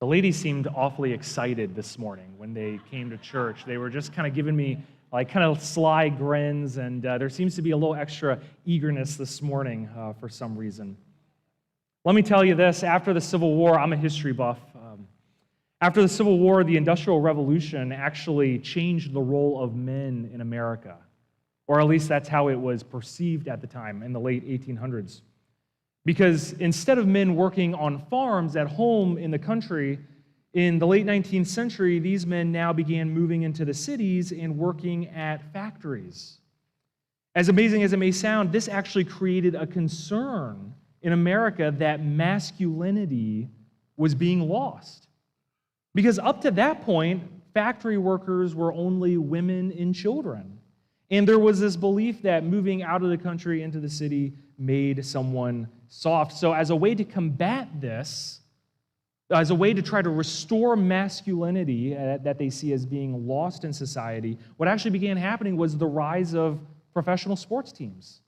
The ladies seemed awfully excited this morning when they came to church. They were just kind of giving me like kind of sly grins, and there seems to be a little extra eagerness this morning for some reason. Let me tell you this, after the Civil War, I'm a history buff. After the Civil War, the Industrial Revolution actually changed the role of men in America, or at least that's how it was perceived at the time in the late 1800s. Because instead of men working on farms at home in the country, in the late 19th century, these men now began moving into the cities and working at factories. As amazing as it may sound, this actually created a concern in America that masculinity was being lost. Because up to that point, factory workers were only women and children. And there was this belief that moving out of the country into the city made someone soft. So as a way to combat this, as a way to try to restore masculinity that they see as being lost in society, what actually began happening was the rise of professional sports teams.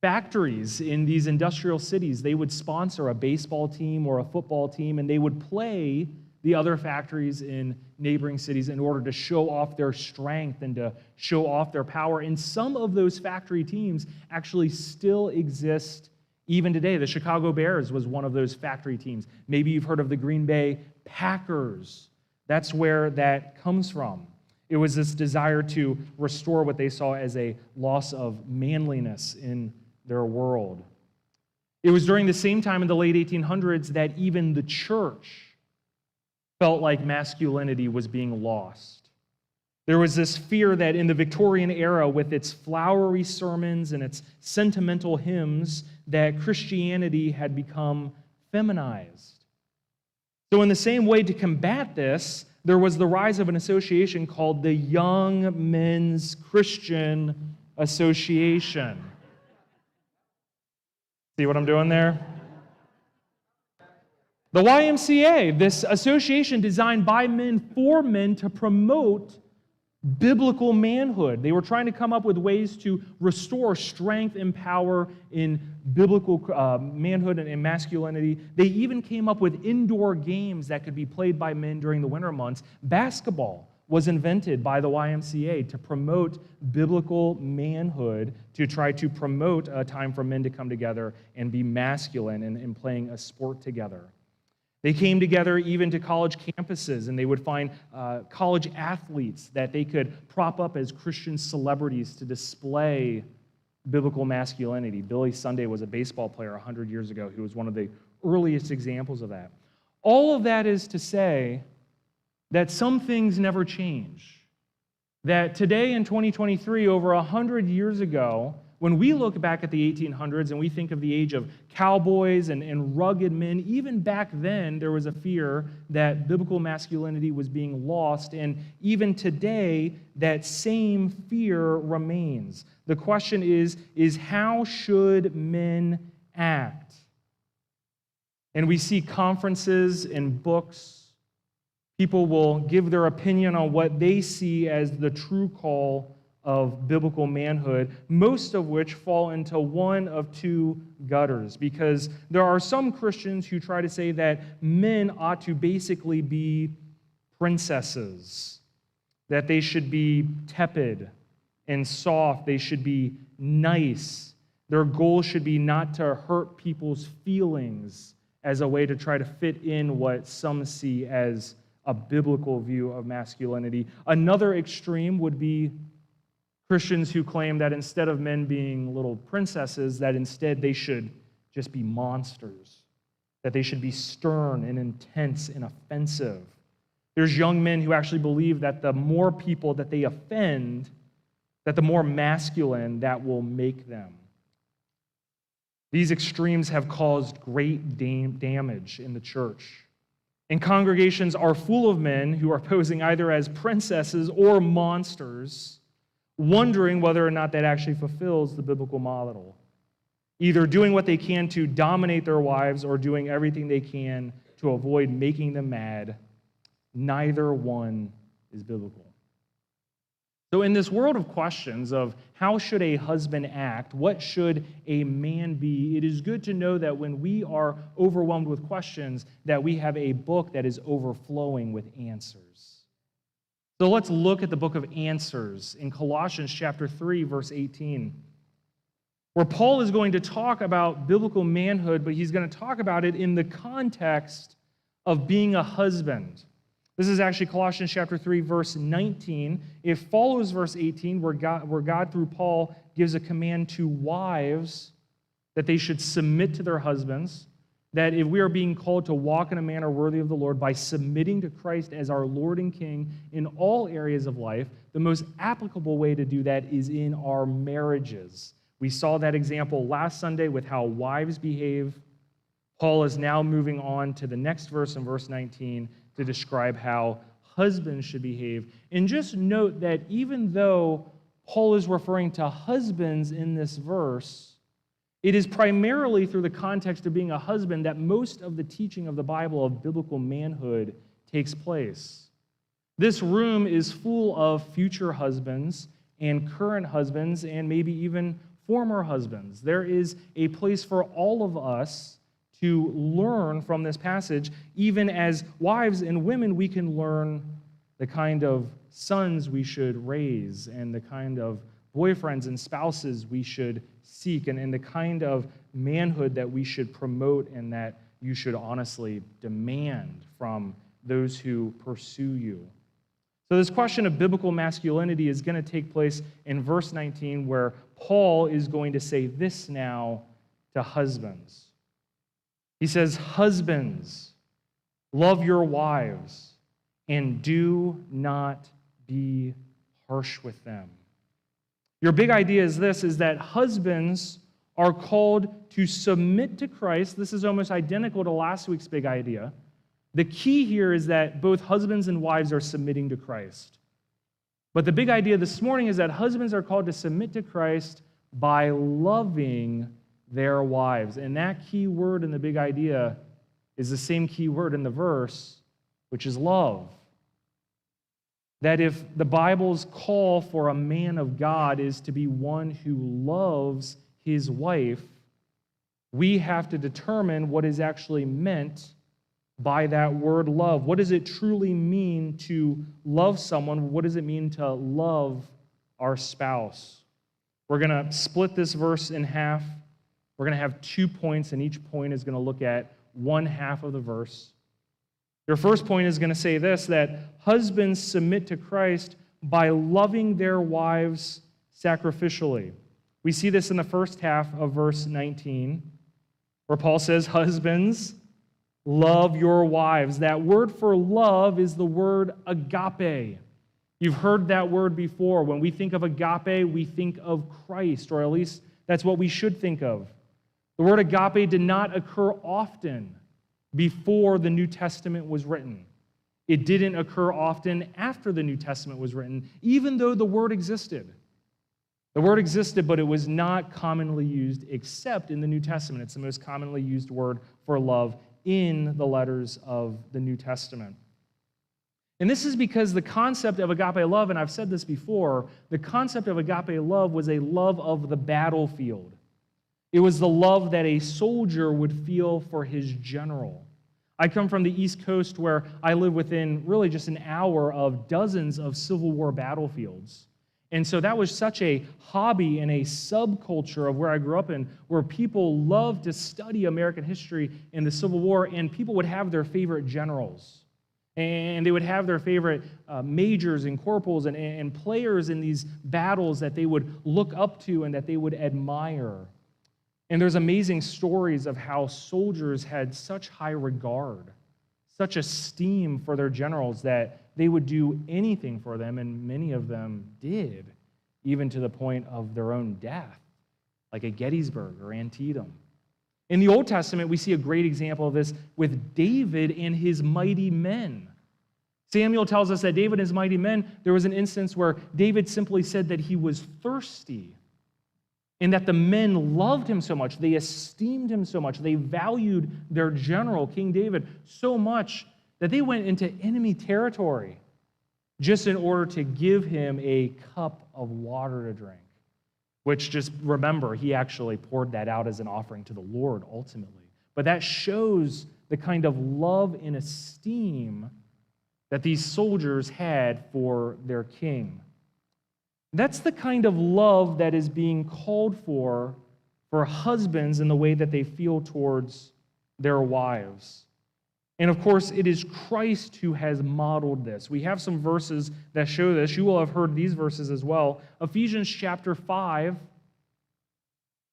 Factories in these industrial cities, they would sponsor a baseball team or a football team, and they would play the other factories in neighboring cities in order to show off their strength and to show off their power. And some of those factory teams actually still exist even today. The Chicago Bears was one of those factory teams. Maybe you've heard of the Green Bay Packers. That's where that comes from. It was this desire to restore what they saw as a loss of manliness in their world. It was during the same time in the late 1800s that even the church felt like masculinity was being lost. There was this fear that in the Victorian era, with its flowery sermons and its sentimental hymns, that Christianity had become feminized. So in the same way, to combat this, there was the rise of an association called the Young Men's Christian Association. See what I'm doing there? The YMCA, this association designed by men for men to promote biblical manhood. They were trying to come up with ways to restore strength and power in biblical manhood and masculinity. They even came up with indoor games that could be played by men during the winter months. Basketball was invented by the YMCA to promote biblical manhood, to try to promote a time for men to come together and be masculine in playing a sport together. They came together even to college campuses, and they would find college athletes that they could prop up as Christian celebrities to display biblical masculinity. Billy Sunday was a baseball player 100 years ago who was one of the earliest examples of that. All of that is to say that some things never change. That today in 2023, over 100 years ago, when we look back at the 1800s and we think of the age of cowboys and rugged men, even back then there was a fear that biblical masculinity was being lost, and even today that same fear remains. The question is how should men act? And we see conferences and books. People will give their opinion on what they see as the true call of biblical manhood, most of which fall into one of two gutters, because there are some Christians who try to say that men ought to basically be princesses, that they should be tepid and soft, they should be nice. Their goal should be not to hurt people's feelings as a way to try to fit in what some see as a biblical view of masculinity. Another extreme would be Christians who claim that instead of men being little princesses, that instead they should just be monsters, that they should be stern and intense and offensive. There's young men who actually believe that the more people that they offend, that the more masculine that will make them. These extremes have caused great damage in the church. And congregations are full of men who are posing either as princesses or monsters, wondering whether or not that actually fulfills the biblical model. Either doing what they can to dominate their wives or doing everything they can to avoid making them mad. Neither one is biblical. So in this world of questions of how should a husband act, what should a man be, it is good to know that when we are overwhelmed with questions, that we have a book that is overflowing with answers. So let's look at the book of answers in Colossians chapter 3, verse 18, where Paul is going to talk about biblical manhood, but he's going to talk about it in the context of being a husband. This is actually Colossians chapter 3, verse 19. It follows verse 18, where God, through Paul, gives a command to wives that they should submit to their husbands, that if we are being called to walk in a manner worthy of the Lord by submitting to Christ as our Lord and King in all areas of life, the most applicable way to do that is in our marriages. We saw that example last Sunday with how wives behave. Paul is now moving on to the next verse in verse 19 to describe how husbands should behave. And just note that even though Paul is referring to husbands in this verse, it is primarily through the context of being a husband that most of the teaching of the Bible of biblical manhood takes place. This room is full of future husbands and current husbands and maybe even former husbands. There is a place for all of us to learn from this passage. Even as wives and women, we can learn the kind of sons we should raise and the kind of boyfriends and spouses we should seek and the kind of manhood that we should promote and that you should honestly demand from those who pursue you. So this question of biblical masculinity is going to take place in verse 19, where Paul is going to say this now to husbands. He says, "Husbands, love your wives, and do not be harsh with them." Your big idea is this, is that husbands are called to submit to Christ. This is almost identical to last week's big idea. The key here is that both husbands and wives are submitting to Christ. But the big idea this morning is that husbands are called to submit to Christ by loving their wives. And that key word in the big idea is the same key word in the verse, which is love. That if the Bible's call for a man of God is to be one who loves his wife, we have to determine what is actually meant by that word love. What does it truly mean to love someone? What does it mean to love our spouse? We're going to split this verse in half. We're going to have 2 points, and each point is going to look at one half of the verse. Your first point is going to say this, that husbands submit to Christ by loving their wives sacrificially. We see this in the first half of verse 19, where Paul says, "Husbands, love your wives." That word for love is the word agape. You've heard that word before. When we think of agape, we think of Christ, or at least that's what we should think of. The word agape did not occur often before the New Testament was written. It didn't occur often after the New Testament was written, even though the word existed. The word existed, but it was not commonly used except in the New Testament. It's the most commonly used word for love in the letters of the New Testament. And this is because the concept of agape love, and I've said this before, the concept of agape love was a love of the battlefield. It was the love that a soldier would feel for his general. I come from the East Coast, where I live within really just an hour of dozens of Civil War battlefields. And so that was such a hobby and a subculture of where I grew up in, where people loved to study American history and the Civil War, and people would have their favorite generals. And they would have their favorite majors and corporals and players in these battles that they would look up to and that they would admire. And there's amazing stories of how soldiers had such high regard, such esteem for their generals, that they would do anything for them, and many of them did, even to the point of their own death, like at Gettysburg or Antietam. In the Old Testament, we see a great example of this with David and his mighty men. Samuel tells us that David and his mighty men, there was an instance where David simply said that he was thirsty, and that the men loved him so much, they esteemed him so much, they valued their general, King David, so much that they went into enemy territory. just in order to give him a cup of water to drink, which, just remember, he actually poured that out as an offering to the Lord ultimately. But that shows the kind of love and esteem that these soldiers had for their king. That's the kind of love that is being called for husbands in the way that they feel towards their wives. And of course, it is Christ who has modeled this. We have some verses that show this. You will have heard these verses as well. Ephesians chapter 5,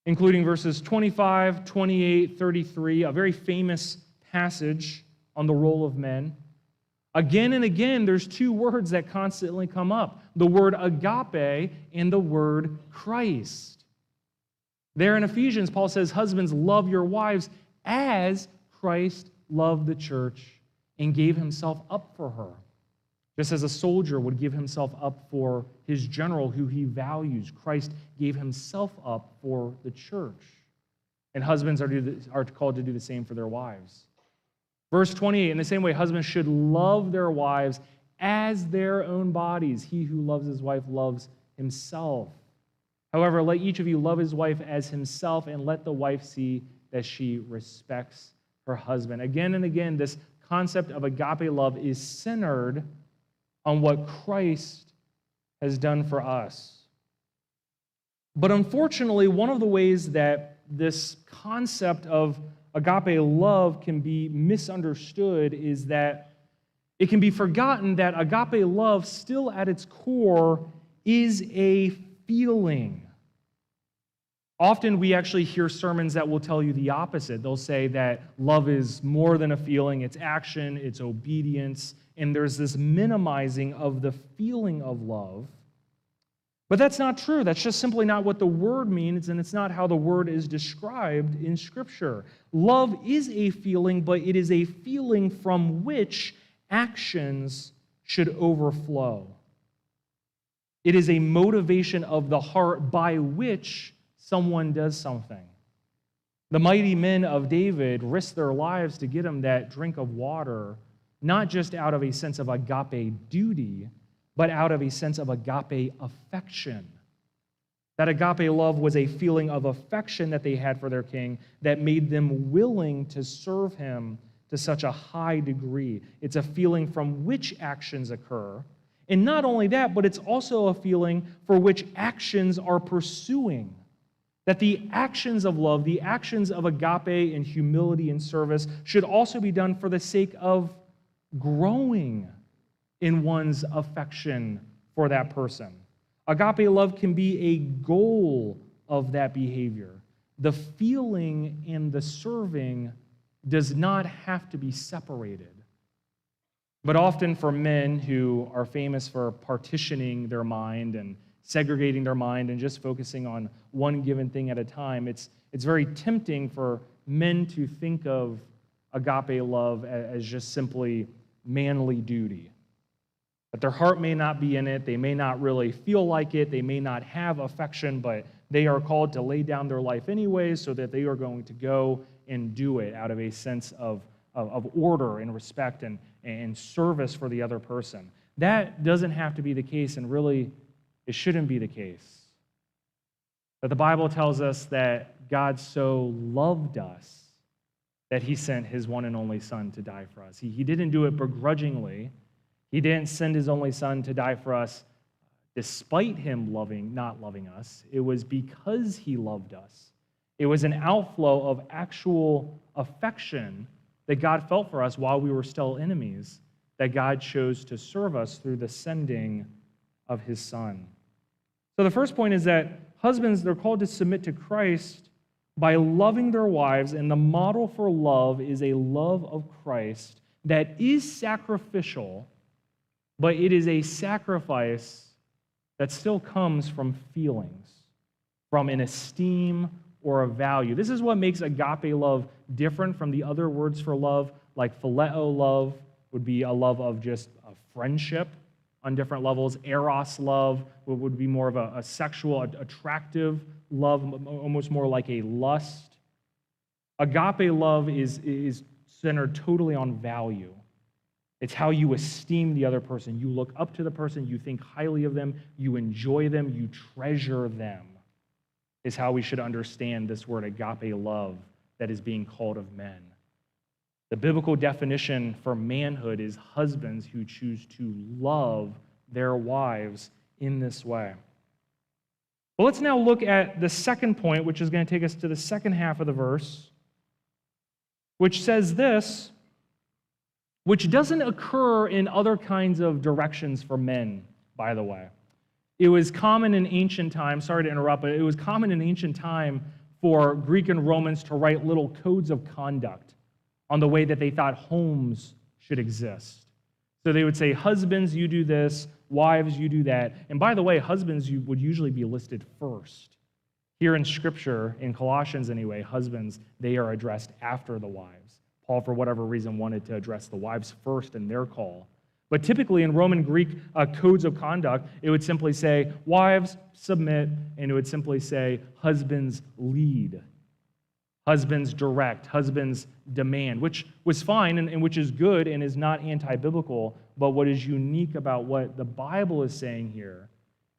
including verses 25, 28, 33, a very famous passage on the role of men. Again and again, there's two words that constantly come up, the word agape and the word Christ. There in Ephesians, Paul says, husbands, love your wives as Christ loved the church and gave himself up for her. Just as a soldier would give himself up for his general who he values, Christ gave himself up for the church. And husbands are called to do the same for their wives. Verse 28, in the same way, husbands should love their wives as their own bodies. He who loves his wife loves himself. However, let each of you love his wife as himself, and let the wife see that she respects her husband. Again and again, this concept of agape love is centered on what Christ has done for us. But unfortunately, one of the ways that this concept of agape love can be misunderstood is that it can be forgotten that agape love still at its core is a feeling. Often we actually hear sermons that will tell you the opposite. They'll say that love is more than a feeling, it's action, it's obedience, and there's this minimizing of the feeling of love. But that's not true. That's just simply not what the word means, and it's not how the word is described in Scripture. Love is a feeling, but it is a feeling from which actions should overflow. It is a motivation of the heart by which someone does something. The mighty men of David risked their lives to get him that drink of water, not just out of a sense of agape duty, but out of a sense of agape affection. That agape love was a feeling of affection that they had for their king that made them willing to serve him to such a high degree. It's a feeling from which actions occur. And not only that, but it's also a feeling for which actions are pursuing. That the actions of love, the actions of agape and humility and service should also be done for the sake of growing in one's affection for that person. Agape love can be a goal of that behavior. The feeling and the serving does not have to be separated. But often for men who are famous for partitioning their mind and segregating their mind and just focusing on one given thing at a time, it's very tempting for men to think of agape love as just simply manly duty. But their heart may not be in it, they may not really feel like it, they may not have affection, but they are called to lay down their life anyways so that they are going to go and do it out of a sense of order and respect and service for the other person. That doesn't have to be the case, and really, it shouldn't be the case. But the Bible tells us that God so loved us that he sent his one and only Son to die for us. He didn't do it begrudgingly. He didn't send his only Son to die for us despite him not loving us. It was because he loved us. It was an outflow of actual affection that God felt for us while we were still enemies, that God chose to serve us through the sending of his Son. So the first point is that husbands, they're called to submit to Christ by loving their wives, and the model for love is a love of Christ that is sacrificial, but it is a sacrifice that still comes from feelings, from an esteem or a value. This is what makes agape love different from the other words for love, like phileo love would be a love of just a friendship on different levels. Eros love would be more of a sexual, attractive love, almost more like a lust. Agape love is centered totally on value. It's how you esteem the other person. You look up to the person, you think highly of them, you enjoy them, you treasure them, is how we should understand this word agape love that is being called of men. The biblical definition for manhood is husbands who choose to love their wives in this way. Well, let's now look at the second point, which is going to take us to the second half of the verse, which says this, which doesn't occur in other kinds of directions for men, by the way. It was common in ancient times, sorry to interrupt, but it was common in ancient time for Greek and Romans to write little codes of conduct on the way that they thought homes should exist. So they would say, husbands, you do this, wives, you do that. And by the way, husbands you would usually be listed first. Here in Scripture, in Colossians anyway, husbands, they are addressed after the wives. Paul, for whatever reason, wanted to address the wives first in their call. But typically in Roman Greek codes of conduct, it would simply say, wives, submit, and it would simply say, husbands, lead. Husbands, direct. Husbands, demand, which was fine and which is good and is not anti-biblical, but what is unique about what the Bible is saying here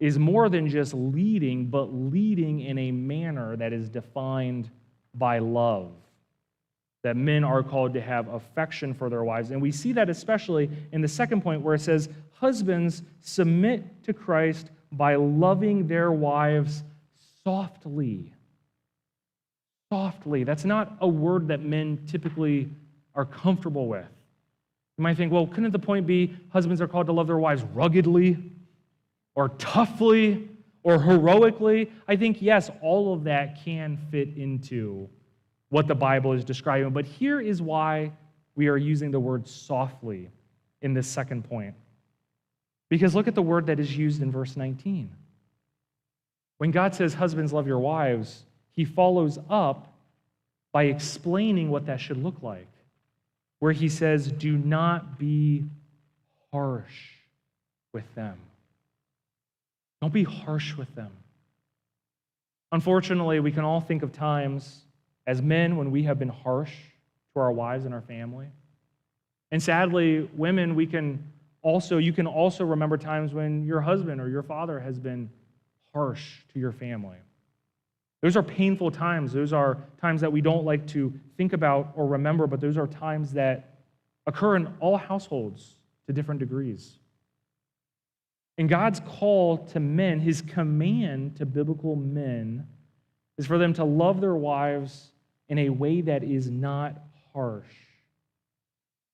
is more than just leading, but leading in a manner that is defined by love. That men are called to have affection for their wives. And we see that especially in the second point where it says, husbands, submit to Christ by loving their wives softly. Softly. That's not a word that men typically are comfortable with. You might think, well, couldn't the point be husbands are called to love their wives ruggedly or toughly or heroically? I think, yes, all of that can fit into what the Bible is describing. But here is why we are using the word softly in this second point. Because look at the word that is used in verse 19. When God says, husbands, love your wives, he follows up by explaining what that should look like, where he says, do not be harsh with them. Don't be harsh with them. Unfortunately, we can all think of times as men when we have been harsh to our wives and our family. And sadly, women, you can also remember times when your husband or your father has been harsh to your family. Those are painful times. Those are times that we don't like to think about or remember, but those are times that occur in all households to different degrees. And God's call to men, his command to biblical men, is for them to love their wives in a way that is not harsh.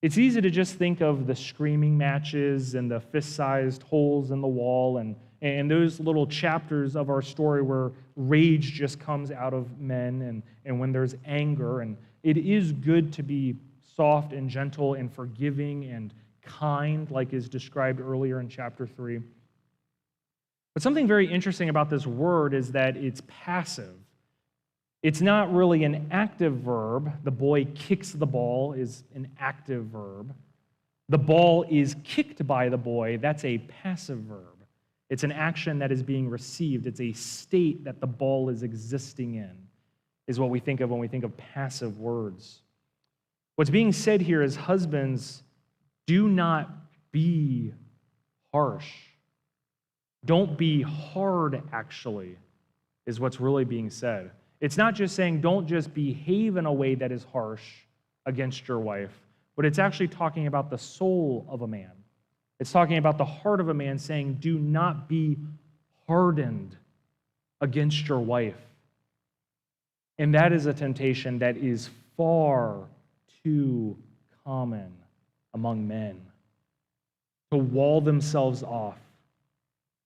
It's easy to just think of the screaming matches and the fist-sized holes in the wall and those little chapters of our story where rage just comes out of men and when there's anger. And it is good to be soft and gentle and forgiving and kind, like is described earlier in chapter 3. But something very interesting about this word is that it's passive. It's not really an active verb. The boy kicks the ball is an active verb. The ball is kicked by the boy. That's a passive verb. It's an action that is being received. It's a state that the ball is existing in, is what we think of when we think of passive words. What's being said here is, husbands, do not be harsh. Don't be hard, actually, is what's really being said. It's not just saying don't just behave in a way that is harsh against your wife, but it's actually talking about the soul of a man. It's talking about the heart of a man, saying do not be hardened against your wife. And that is a temptation that is far too common among men, to wall themselves off,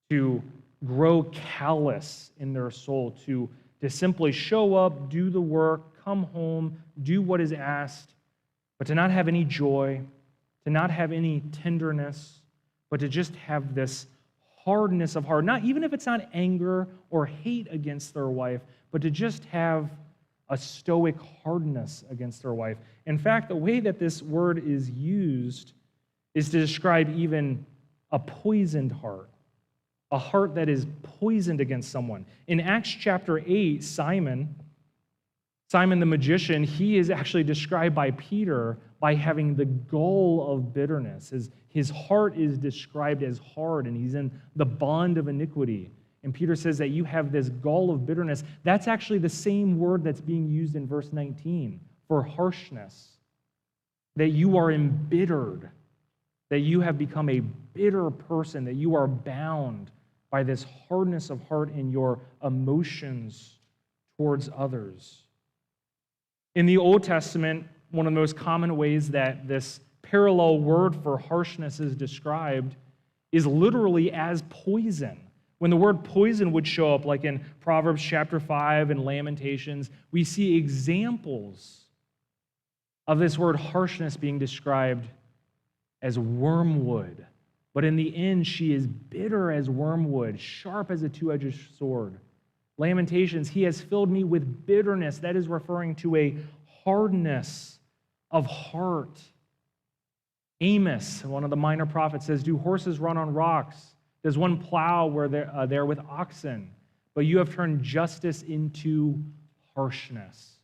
to grow callous in their soul, to simply show up, do the work, come home, do what is asked, but to not have any joy, to not have any tenderness, but to just have this hardness of heart, not even if it's not anger or hate against their wife, but to just have a stoic hardness against their wife. In fact, the way that this word is used is to describe even a poisoned heart, a heart that is poisoned against someone. In Acts chapter 8, Simon, Simon the magician, he is actually described by Peter by having the gall of bitterness. His heart is described as hard, and he's in the bond of iniquity. And Peter says that you have this gall of bitterness. That's actually the same word that's being used in verse 19 for harshness. That you are embittered, that you have become a bitter person, that you are bound by this hardness of heart in your emotions towards others. In the Old Testament, one of the most common ways that this parallel word for harshness is described is literally as poison. When the word poison would show up, like in Proverbs chapter 5 and Lamentations, we see examples of this word harshness being described as wormwood. But in the end, she is bitter as wormwood, sharp as a two-edged sword. Lamentations, he has filled me with bitterness. That is referring to a hardness of heart. Amos, one of the minor prophets, says, do horses run on rocks? Does one plow where they're with oxen? But you have turned justice into harshness,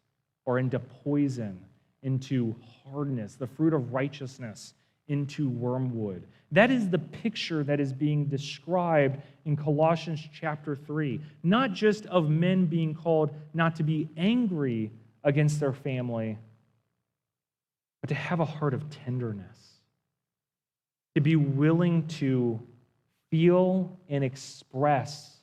or into poison, into hardness, the fruit of righteousness into wormwood. That is the picture that is being described in Colossians chapter 3, not just of men being called not to be angry against their family, but to have a heart of tenderness, to be willing to feel and express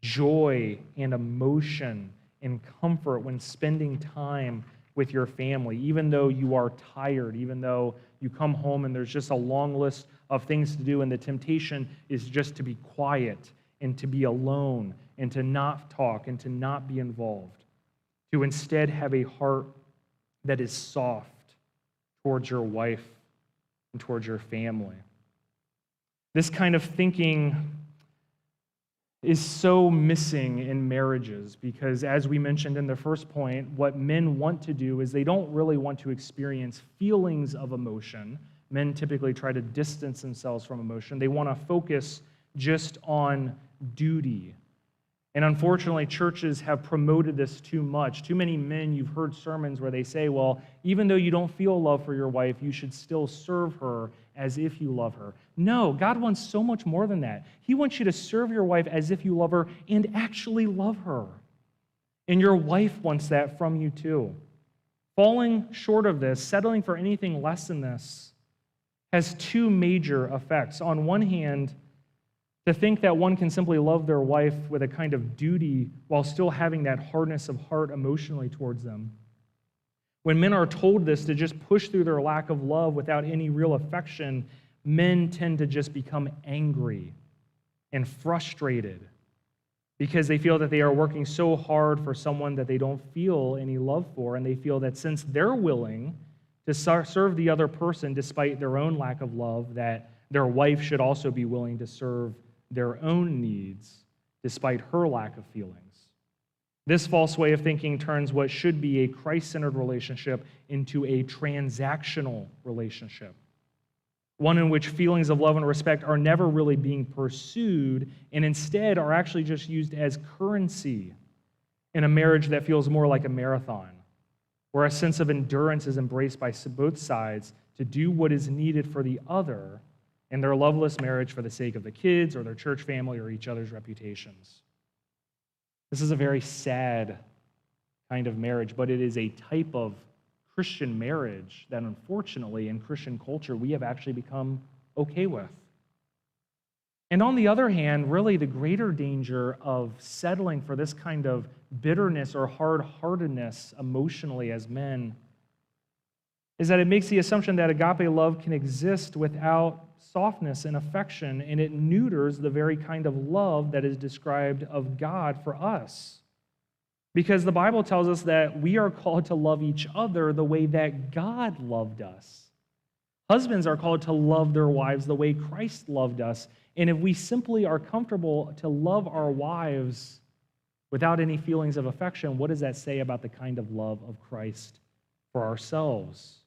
joy and emotion and comfort when spending time with your family, even though you are tired, even though you come home and there's just a long list of things to do, and the temptation is just to be quiet and to be alone and to not talk and to not be involved, to instead have a heart that is soft towards your wife and towards your family. This kind of thinking is so missing in marriages because, as we mentioned in the first point, what men want to do is they don't really want to experience feelings of emotion. Men typically try to distance themselves from emotion. They want to focus just on duty. And unfortunately, churches have promoted this too much. Too many men, you've heard sermons where they say, well, even though you don't feel love for your wife, you should still serve her as if you love her. No, God wants so much more than that. He wants you to serve your wife as if you love her and actually love her. And your wife wants that from you too. Falling short of this, settling for anything less than this, has two major effects. On one hand, to think that one can simply love their wife with a kind of duty while still having that hardness of heart emotionally towards them. When men are told this to just push through their lack of love without any real affection, men tend to just become angry and frustrated because they feel that they are working so hard for someone that they don't feel any love for, and they feel that since they're willing to serve the other person despite their own lack of love, that their wife should also be willing to serve their own needs despite her lack of feelings. This false way of thinking turns what should be a Christ-centered relationship into a transactional relationship, one in which feelings of love and respect are never really being pursued and instead are actually just used as currency in a marriage that feels more like a marathon, where a sense of endurance is embraced by both sides to do what is needed for the other in their loveless marriage for the sake of the kids or their church family or each other's reputations. This is a very sad kind of marriage, but it is a type of Christian marriage that unfortunately in Christian culture we have actually become okay with. And on the other hand, really the greater danger of settling for this kind of bitterness or hard-heartedness emotionally as men is that it makes the assumption that agape love can exist without softness and affection, and it neuters the very kind of love that is described of God for us. Because the Bible tells us that we are called to love each other the way that God loved us. Husbands are called to love their wives the way Christ loved us. And if we simply are comfortable to love our wives without any feelings of affection, what does that say about the kind of love of Christ for ourselves?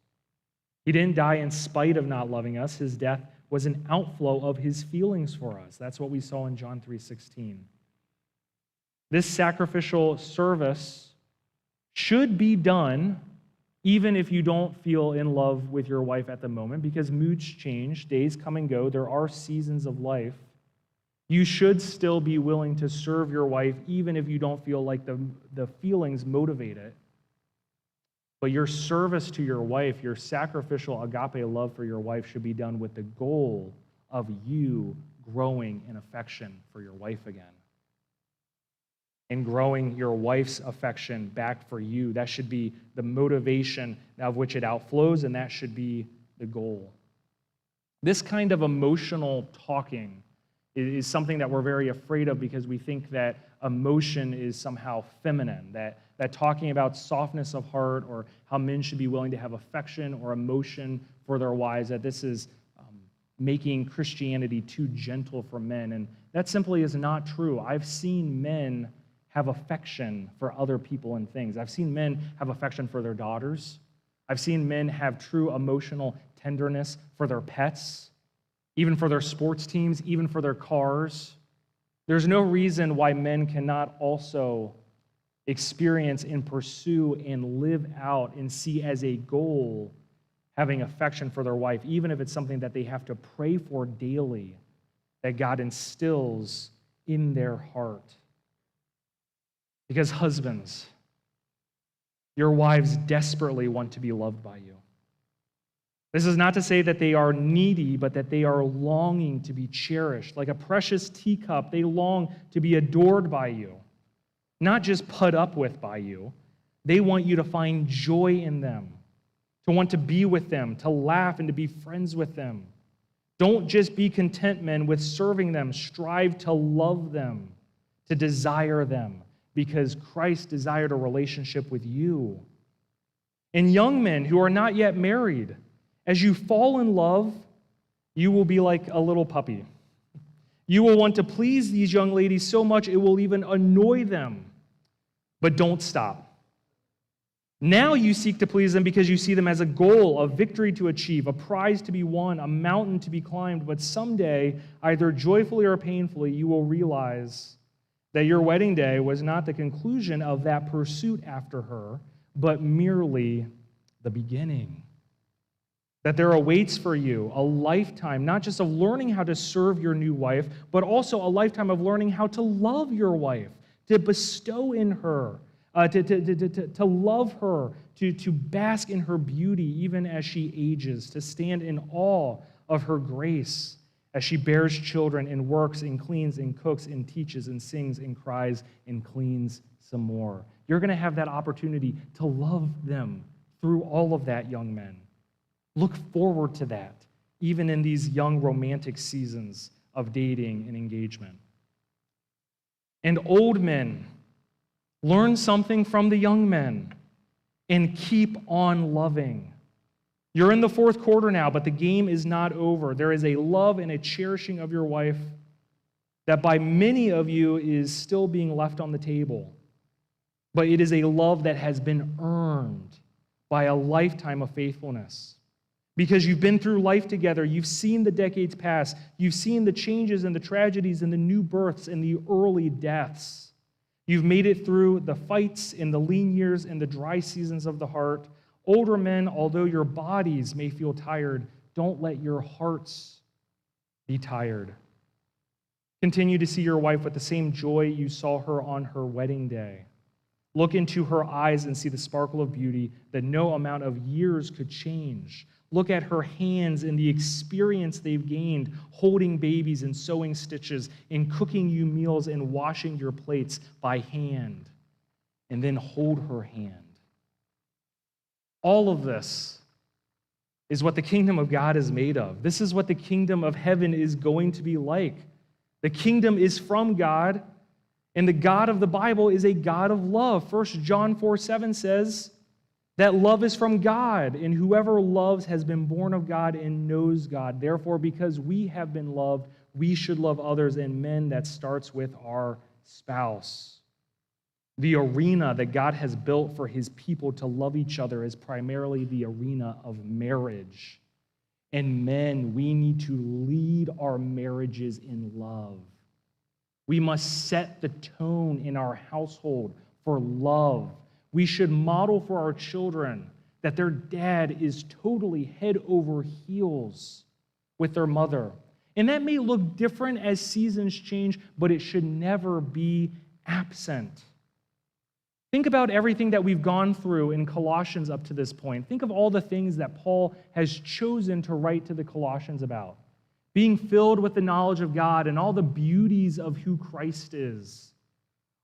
He didn't die in spite of not loving us. His death was an outflow of his feelings for us. That's what we saw in John 3:16. This sacrificial service should be done even if you don't feel in love with your wife at the moment, because moods change, days come and go, there are seasons of life. You should still be willing to serve your wife even if you don't feel like the feelings motivate it. But your service to your wife, your sacrificial agape love for your wife should be done with the goal of you growing in affection for your wife again. And growing your wife's affection back for you. That should be the motivation of which it outflows, and that should be the goal. This kind of emotional talking is something that we're very afraid of because we think that emotion is somehow feminine, that talking about softness of heart or how men should be willing to have affection or emotion for their wives, that this is making Christianity too gentle for men. And that simply is not true. I've seen men have affection for other people and things. I've seen men have affection for their daughters. I've seen men have true emotional tenderness for their pets, even for their sports teams, even for their cars. There's no reason why men cannot also experience and pursue and live out and see as a goal having affection for their wife, even if it's something that they have to pray for daily, that God instills in their heart. Because husbands, your wives desperately want to be loved by you. This is not to say that they are needy, but that they are longing to be cherished. Like a precious teacup, they long to be adored by you, not just put up with by you. They want you to find joy in them, to want to be with them, to laugh and to be friends with them. Don't just be content, men, with serving them. Strive to love them, to desire them, because Christ desired a relationship with you. And young men who are not yet married, as you fall in love, you will be like a little puppy. You will want to please these young ladies so much it will even annoy them. But don't stop. Now you seek to please them because you see them as a goal, a victory to achieve, a prize to be won, a mountain to be climbed. But someday, either joyfully or painfully, you will realize that your wedding day was not the conclusion of that pursuit after her, but merely the beginning. That there awaits for you a lifetime, not just of learning how to serve your new wife, but also a lifetime of learning how to love your wife, to bestow in her, to love her, to bask in her beauty even as she ages, to stand in awe of her grace as she bears children and works and cleans and cooks and teaches and sings and cries and cleans some more. You're going to have that opportunity to love them through all of that, young men. Look forward to that, even in these young romantic seasons of dating and engagement. And old men, learn something from the young men and keep on loving. You're in the fourth quarter now, but the game is not over. There is a love and a cherishing of your wife that by many of you is still being left on the table. But it is a love that has been earned by a lifetime of faithfulness. Because you've been through life together, you've seen the decades pass, you've seen the changes and the tragedies and the new births and the early deaths. You've made it through the fights and the lean years and the dry seasons of the heart. Older men, although your bodies may feel tired, don't let your hearts be tired. Continue to see your wife with the same joy you saw her on her wedding day. Look into her eyes and see the sparkle of beauty that no amount of years could change. Look at her hands and the experience they've gained holding babies and sewing stitches and cooking you meals and washing your plates by hand. And then hold her hand. All of this is what the kingdom of God is made of. This is what the kingdom of heaven is going to be like. The kingdom is from God, and the God of the Bible is a God of love. 1 John 4:7 says that love is from God, and whoever loves has been born of God and knows God. Therefore, because we have been loved, we should love others, and men, that starts with our spouse. The arena that God has built for his people to love each other is primarily the arena of marriage. And men, we need to lead our marriages in love. We must set the tone in our household for love. We should model for our children that their dad is totally head over heels with their mother. And that may look different as seasons change, but it should never be absent. Think about everything that we've gone through in Colossians up to this point. Think of all the things that Paul has chosen to write to the Colossians about. Being filled with the knowledge of God and all the beauties of who Christ is.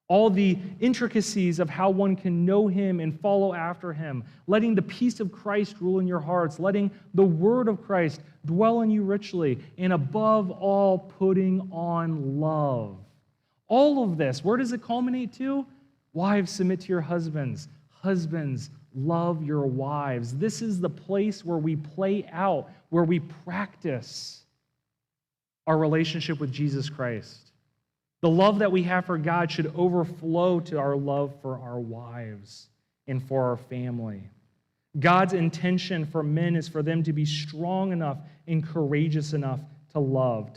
All the intricacies of how one can know him and follow after him. Letting the peace of Christ rule in your hearts. Letting the word of Christ dwell in you richly. And above all, putting on love. All of this, where does it culminate to? Wives, submit to your husbands. Husbands, love your wives. This is the place where we play out, where we practice our relationship with Jesus Christ. The love that we have for God should overflow to our love for our wives and for our family. God's intention for men is for them to be strong enough and courageous enough to love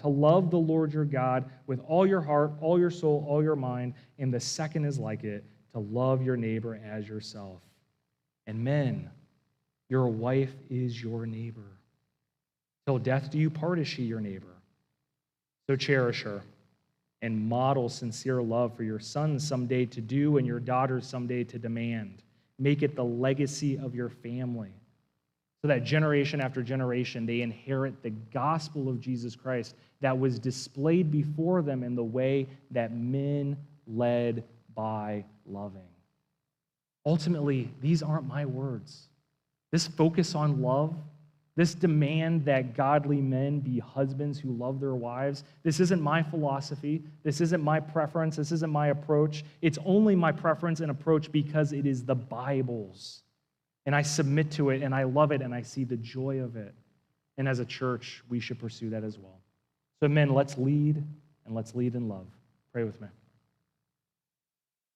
the Lord your God with all your heart, all your soul, all your mind, and the second is like it, to love your neighbor as yourself. And men, your wife is your neighbor. Till death do you part is she your neighbor. So cherish her and model sincere love for your sons someday to do and your daughters someday to demand. Make it the legacy of your family, so that generation after generation, they inherit the gospel of Jesus Christ that was displayed before them in the way that men led by loving. Ultimately, these aren't my words. This focus on love, this demand that godly men be husbands who love their wives, this isn't my philosophy. This isn't my preference. This isn't my approach. It's only my preference and approach because it is the Bible's. And I submit to it, and I love it, and I see the joy of it. And as a church, we should pursue that as well. So men, let's lead, and let's lead in love. Pray with me.